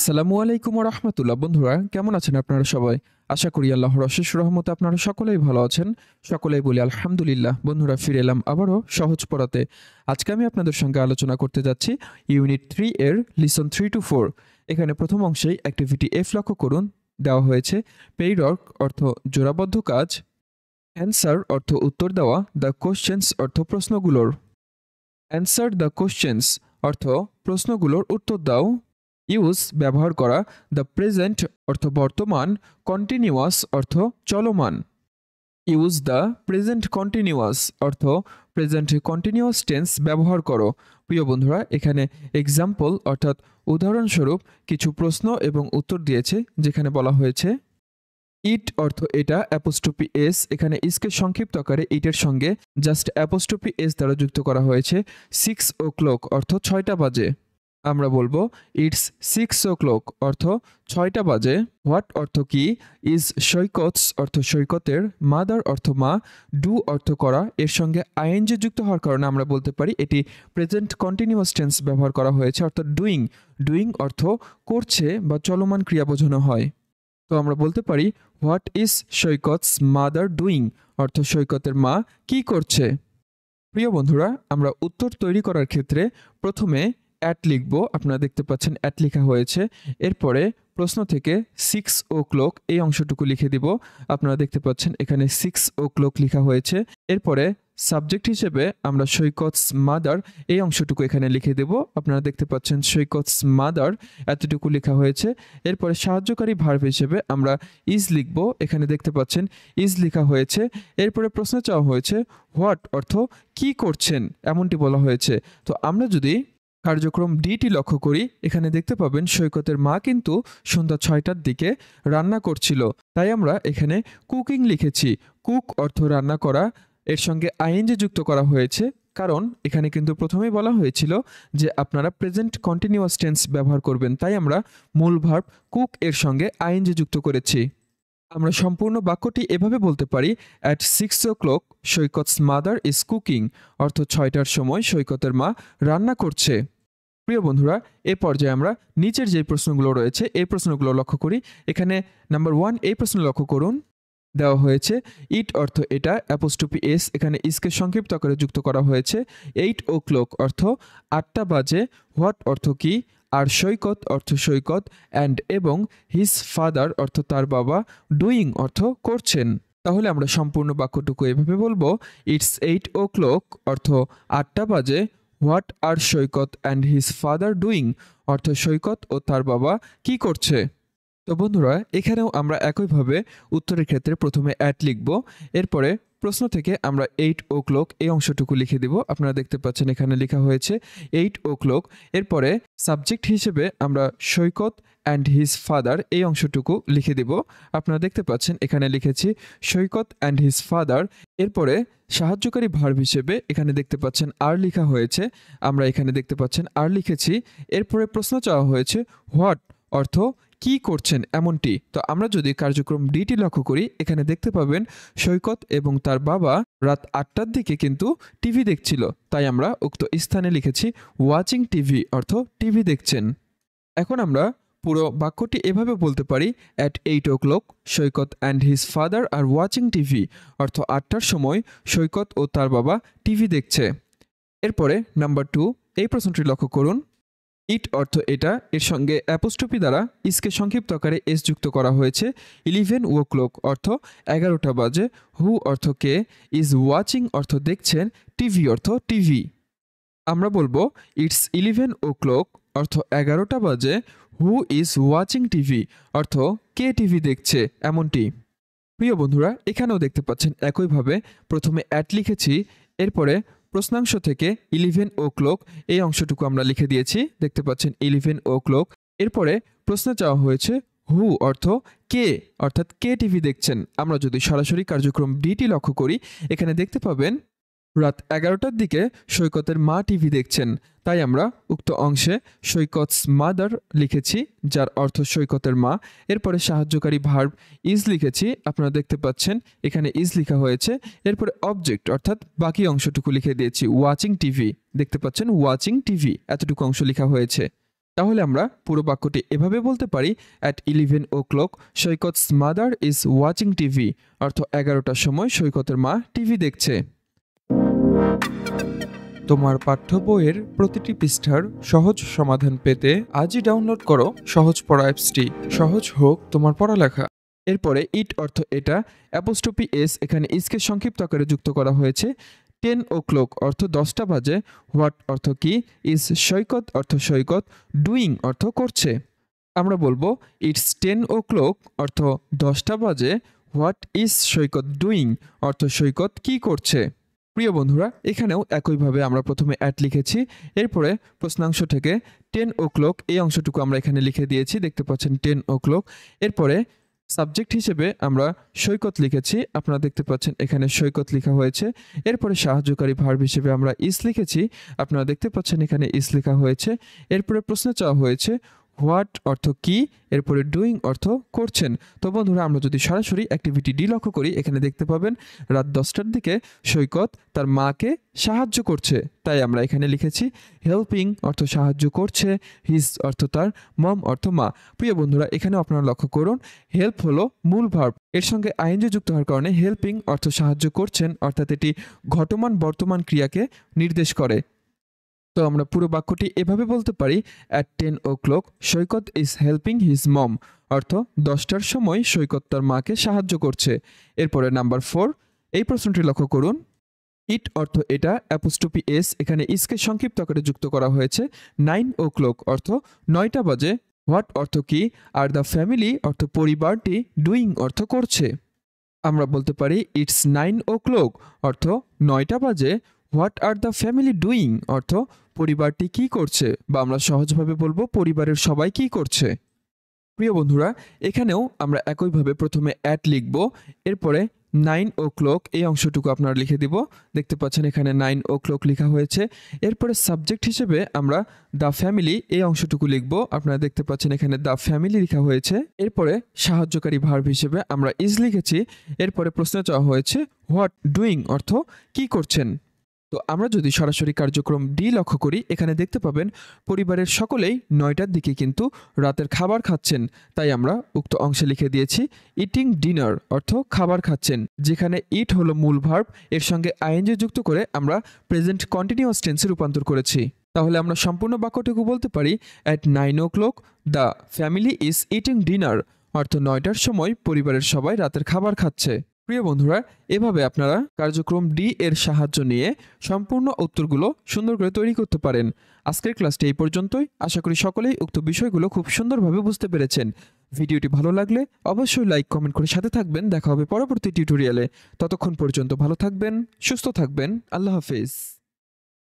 আসসালামু আলাইকুম ওয়া রাহমাতুল্লাহ। বন্ধুরা কেমন আছেন আপনারা সবাই? আশা করি আল্লাহর অশেষ রহমতে আপনারা সকলেই ভালো আছেন। সকলেই বলি আলহামদুলিল্লাহ। বন্ধুরা ফিরে এলাম আবারও সহজ পড়াতে। আজকে আমি আপনাদের সঙ্গে আলোচনা করতে যাচ্ছি ইউনিট 3 এর লিসন 3 to 4। এখানে প্রথম অংশেই অ্যাক্টিভিটি F লক্ষ্য করুন। দেওয়া হয়েছে পেইডওয়ার্ক অর্থ জোড়াবদ্ধ কাজ, অ্যান্সার অর্থ উত্তর দেওয়া, দ্য কোশ্চেনস অর্থ প্রশ্নগুলোর। অ্যান্সার দ্য কোশ্চেনস অর্থ প্রশ্নগুলোর উত্তর দাও। ইউজ ব্যবহার করা, দ্য প্রেজেন্ট অর্থ বর্তমান, কন্টিনিউয়াস অর্থ চলমান। ইউজ দ্য প্রেজেন্ট কন্টিনিউয়াস অর্থ প্রেজেন্ট কন্টিনিউয়াস টেন্স ব্যবহার করো। প্রিয় বন্ধুরা, এখানে এক্সাম্পল অর্থাৎ উদাহরণস্বরূপ কিছু প্রশ্ন এবং উত্তর দিয়েছে, যেখানে বলা হয়েছে ইট অর্থ এটা, অ্যাপোস্ট্রফি এস, এখানে ইসকে সংক্ষিপ্ত আকারে ইটের সঙ্গে জাস্ট অ্যাপোস্ট্রফি এস দ্বারা যুক্ত করা হয়েছে। 6 o'clock অর্থ 6টা বাজে। আমরা বলবো ইটস 6 o'clock অর্থ 6টা বাজে। হোয়াট অর্থ কি, ইজ সৈকতস অর্থ সৈকতের, মাদার অর্থ মা, ডু অর্থ করা, এর সঙ্গে আইএনজি যুক্ত হওয়ার কারণে আমরা বলতে পারি এটি প্রেজেন্ট কন্টিনিউয়াস টেন্স ব্যবহার করা হয়েছে, অর্থাৎ ডুইং। ডুইং অর্থ করছে বা চলমান ক্রিয়া বোঝানো হয়। তো আমরা বলতে পারি what is Saikat's mother doing অর্থ সৈকতের মা কি করছে। প্রিয় বন্ধুরা, আমরা উত্তর তৈরি করার ক্ষেত্রে প্রথমে অ্যাট লিখব। আপনারা দেখতে পাচ্ছেন অ্যাট লেখা হয়েছে। এরপরে প্রশ্ন থেকে 6 o'clock এই অংশটুকু লিখে দিব। আপনারা দেখতে পাচ্ছেন এখানে 6 o'clock লেখা হয়েছে। এরপরে সাবজেক্ট হিসেবে আমরা সৈকতস মাদার এই অংশটুকু এখানে লিখে দেব। আপনারা দেখতে পাচ্ছেন সৈকতস মাদার এতটুকু লেখা হয়েছে। এরপরে সাহায্যকারী ভার্ব হিসেবে আমরা ইজ লিখব। এখানে দেখতে পাচ্ছেন ইজ লেখা হয়েছে। এরপরে প্রশ্ন চাওয়া হয়েছে হোয়াট অর্থ কি করছেন, এমনটি বলা হয়েছে। তো আমরা যদি কার্যক্রম ডিটি লক্ষ্য করি, এখানে দেখতে পাবেন সৈকতের মা কিন্তু সন্ধ্যা 6টার দিকে রান্না করছিল, তাই আমরা এখানে কুকিং লিখেছি। কুক অর্থ রান্না করা, এর সঙ্গে আইএনজি যুক্ত করা হয়েছে, কারণ এখানে কিন্তু প্রথমেই বলা হয়েছিল যে আপনারা প্রেজেন্ট কন্টিনিউয়াস টেন্স ব্যবহার করবেন, তাই আমরা মূল ভার্ব কুক এর সঙ্গে আইএনজি যুক্ত করেছি। আমরা সম্পূর্ণ বাক্যটি এভাবে বলতে পারি at 6 o'clock Saikat's mother is cooking অর্থ 6টার সময় সৈকতের মা রান্না করছে। প্রিয় বন্ধুরা, এ পর্যায়ে আমরা নিচের যে প্রশ্নগুলো রয়েছে এই প্রশ্নগুলো লক্ষ্য করি। এখানে নাম্বার 1 এই প্রশ্ন লক্ষ্য করুন। দেওয়া হয়েছে ইট অর্থ এটা, অ্যাপোস্ট্রফি এস, এখানে ইসকে সংক্ষিপ্ত আকারে যুক্ত করা হয়েছে। 8 o'clock অর্থ 8টা বাজে। হোয়াট অর্থ কি, আর সৈকত অর্থ সৈকত, অ্যান্ড এবং হিজ ফাদার অর্থ তার বাবা, ডুইং অর্থ করছেন। তাহলে আমরা সম্পূর্ণ বাক্যটুকু এভাবে বলবো ইটস 8 o'clock অর্থ 8টা বাজে। What are Saikat and his father doing অর্থ সৈকত ও তার বাবা কি করছে। তো বন্ধুরা, এখানেও আমরা একইভাবে উত্তরের ক্ষেত্রে প্রথমে অ্যাট লিখব। এরপরে প্রশ্ন থেকে আমরা 8 o'clock এই অংশটুকু লিখে দেব। আপনারা দেখতে পাচ্ছেন এখানে লেখা হয়েছে 8 o'clock। এরপরে সাবজেক্ট হিসেবে আমরা সৈকত অ্যান্ড হিজ ফাদার এই অংশটুকু লিখে দেব। আপনারা দেখতে পাচ্ছেন এখানে লিখেছি সৈকত অ্যান্ড হিজ ফাদার। এরপরে সাহায্যকারী ভার্ব হিসেবে এখানে দেখতে পাচ্ছেন আর লেখা হয়েছে। আমরা এখানে দেখতে পাচ্ছেন আর লিখেছি। এরপরে প্রশ্ন চাওয়া হয়েছে হোয়াট অর্থ কি করছেন, এমনটি। তো আমরা যদি কার্যক্রম ডিটি লক্ষ্য করি, এখানে দেখতে পাবেন সৈকত এবং তার বাবা রাত 8টার দিকে কিন্তু টিভি দেখছিল, তাই আমরা উক্ত স্থানে লিখেছি ওয়াচিং টিভি অর্থ টিভি দেখছেন। এখন আমরা পুরো বাক্যটি এভাবে বলতে পারি at 8 o'clock Saikat and his father are watching TV অর্থ 8টার সময় সৈকত ও তার বাবা টিভি দেখছে। এরপরে নাম্বার 2 এই প্রশ্নটি লক্ষ্য করুন। ইট অর্থ এটা, এর সঙ্গে অ্যাপোস্ট্রফি দ্বারা ইসকে সংক্ষিপ্ত আকারে এস যুক্ত করা হয়েছে। 11 o'clock অর্থ 11টা বাজে। হু অর্থ কে, ইজ ওয়াচিং অর্থ দেখছেন, টিভি অর্থ টিভি। আমরা বলবো ইটস 11 o'clock অর্থ 11টা বাজে। হু ইজ ওয়াচিং টিভি অর্থ কে টিভি দেখছে, এমনটি। প্রিয় বন্ধুরা, এখানেও দেখতে পাচ্ছেন একইভাবে প্রথমে অ্যাট লিখেছি। এরপরে প্রশ্নাংশ থেকে 11 o'clock এই অংশটুকু আমরা লিখে দিয়েছি। দেখতে পাচ্ছেন 11 o'clock। এরপরে প্রশ্ন চাওয়া হয়েছে হু অর্থ কে, অর্থাৎ কে টিভি দেখছেন। আমরা যদি সরাসরি কার্যক্রম ডিটি লক্ষ্য করি, এখানে দেখতে পাবেন রাত 11টার দিকে সৈকতের মা টিভি দেখছেন, তাই আমরা উক্ত অংশে সৈকতস মাদার লিখেছি, যার অর্থ সৈকতের মা। এরপরে সাহায্যকারী ভার্ব ইজ লিখেছি। আপনারা দেখতে পাচ্ছেন এখানে ইজ লেখা হয়েছে। এরপরে অবজেক্ট অর্থাৎ বাকি অংশটুকু লিখে দিয়েছি ওয়াচিং টিভি। দেখতে পাচ্ছেন ওয়াচিং টিভি এতটুকু অংশ লেখা হয়েছে। তাহলে আমরা পুরো বাক্যটি এভাবে বলতে পারি, at 11 o'clock Saikat's mother is watching TV, অর্থ 11টার সময় সৈকতের মা টিভি দেখছে। তোমার পাঠ্য বইয়ের প্রতিটি পৃষ্ঠার সহজ সমাধান পেতে আজই ডাউনলোড করো সহজ পড়া অ্যাপসটি। সহজ হোক তোমার পড়ালেখা। এরপরে ইট অর্থ এটা, অ্যাপোস্ট্রফি এস এখানে ইসকে সংক্ষিপ্ত আকারে যুক্ত করা হয়েছে। 10 o'clock অর্থ 10টা বাজে, হোয়াট অর্থ কি, ইজ সৈকত অর্থ সৈকত, ডুইং অর্থ করছে। আমরা বলবো ইটস 10 o'clock অর্থ 10টা বাজে, হোয়াট ইজ সৈকত ডুইং অর্থ সৈকত কি করছে। প্রিয় বন্ধুরা, এখানেও একইভাবে আমরা প্রথমে অ্যাট লিখেছি, এরপরে প্রশ্নাংশ থেকে 10 o'clock এই অংশটুকু আমরা এখানে লিখে দিয়েছি, দেখতে পাচ্ছেন 10 o'clock। এরপরে সাবজেক্ট হিসেবে আমরা সৈকত লিখেছি, আপনারা দেখতে পাচ্ছেন এখানে সৈকত লেখা হয়েছে। এরপরে সাহায্যকারী ভার্ব হিসেবে আমরা ইস লিখেছি, আপনারা দেখতে পাচ্ছেন এখানে ইস লেখা হয়েছে। এরপরে প্রশ্ন চাওয়া হয়েছে হোয়াট অর্থ কি, এরপরে ডুইং অর্থ করছেন। তো বন্ধুরা, আমরা যদি সরাসরি অ্যাক্টিভিটি ডি লক্ষ্য করি, এখানে দেখতে পাবেন রাত 10টার দিকে সৈকত তার মাকে সাহায্য করছে, তাই আমরা এখানে লিখেছি হেল্পিং অর্থ সাহায্য করছে, হিজ অর্থ তার, মম অর্থ মা। প্রিয় বন্ধুরা, এখানে আপনারা লক্ষ্য করুন হেল্প হলো মূল ভার্ব, এর সঙ্গে আইএনজি যুক্ত হওয়ার কারণে হেল্পিং অর্থ সাহায্য করছেন, অর্থাৎ এটি ঘটমান বর্তমান ক্রিয়াকে নির্দেশ করে। তো আমরা পুরো বাক্যটি এভাবে বলতে পারি, at 10 o'clock Saikat is helping his mom, অর্থ 10টার সময় সৈকত তার মাকে সাহায্য করছে। এরপরে নাম্বার 4 এই প্রশ্নটি লক্ষ্য করুন, ইট অর্থ এটা, অ্যাপোস্ট্রফি এস এখানে ইসকে সংক্ষিপ্ত আকারে যুক্ত করা হয়েছে। 9 o'clock অর্থ 9টা বাজে, হোয়াট অর্থ কি, আর দ্য ফ্যামিলি অর্থ পরিবারটি, ডুইং অর্থ করছে। আমরা বলতে পারি ইটস 9 o'clock অর্থ 9টা বাজে, what are the family doing অর্থ পরিবারটি কি করছে, বা আমরা সহজভাবে বলবো পরিবারের সবাই কি করছে। প্রিয় বন্ধুরা, এখানেও আমরা একইভাবে প্রথমে অ্যাট লিখব, এরপরে 9 o'clock এই অংশটুকু আপনারা লিখে দিব, দেখতে পাচ্ছেন এখানে 9 o'clock লেখা হয়েছে। এরপরে সাবজেক্ট হিসেবে আমরা দ্য ফ্যামিলি এই অংশটুকু লিখব, আপনারা দেখতে পাচ্ছেন এখানে দ্য ফ্যামিলি লেখা হয়েছে। এরপরে সাহায্যকারী ভার্ব হিসেবে আমরা ইজ লিখেছি। এরপরে প্রশ্ন চাওয়া হয়েছে হোয়াট ডুইং অর্থ কি করছেন। তো আমরা যদি সরাসরি কার্যক্রম ডি লক্ষ্য করি, এখানে দেখতে পাবেন পরিবারের সকলেই 9টার দিকে কিন্তু রাতের খাবার খাচ্ছেন, তাই আমরা উক্ত অংশে লিখে দিয়েছি ইটিং ডিনার অর্থ খাবার খাচ্ছেন, যেখানে ইট হলো মূল ভার্ব, এর সঙ্গে আইএনজি যুক্ত করে আমরা প্রেজেন্ট কন্টিনিউয়াস টেন্সে রূপান্তর করেছি। তাহলে আমরা সম্পূর্ণ বাক্যটুকু বলতে পারি, at 9 o'clock the family is eating dinner, অর্থ 9টার সময় পরিবারের সবাই রাতের খাবার খাচ্ছে। প্রিয় বন্ধুরা, এভাবে আপনারা কার্যক্রম ডি এর সাহায্য নিয়ে সম্পূর্ণ উত্তরগুলো সুন্দর করে তৈরি করতে পারেন। আজকের ক্লাসটি এই পর্যন্তই, আশা করি সকলেই উক্ত বিষয়গুলো খুব সুন্দরভাবে বুঝতে পেরেছেন। ভিডিওটি ভালো লাগলে অবশ্যই লাইক কমেন্ট করে সাথে থাকবেন। দেখা হবে পরবর্তী টিউটোরিয়ালে, ততক্ষণ পর্যন্ত ভালো থাকবেন, সুস্থ থাকবেন, আল্লাহ হাফেজ।